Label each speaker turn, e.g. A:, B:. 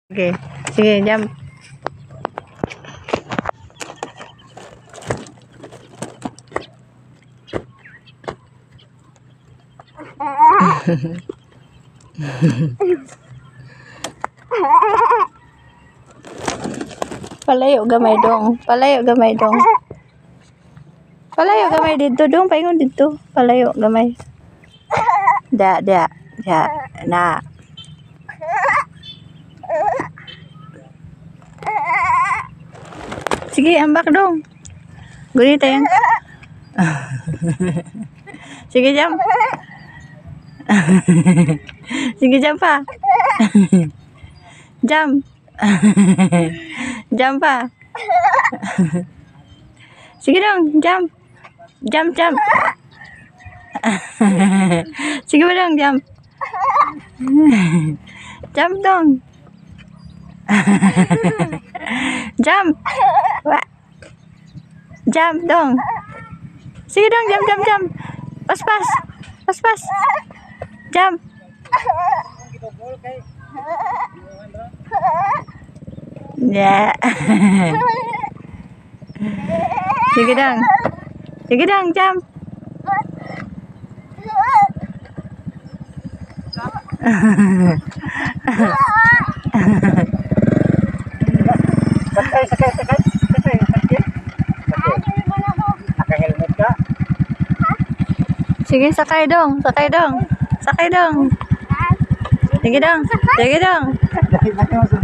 A: Sige. Sige, jump. Palayo gamay dong. Palayo gamay dong. Palayo gamay dito dong. Paingon dito. Palayo gamay. Da. Na. Sige, ambak dong. Gunita yan. Sige, jump. Sige, jump pa. Jump. Jump pa. Sige dong, jump. Jump. Sige ba dong, jump. Jump dong. Jump. Jump dong. Sige dong, jump. Pas. Jump. Ya. Sige dong, jump.
B: Sakay. Pakai helmet ka?
A: Sige, sakay dong. Sige dong.
B: Dahil natin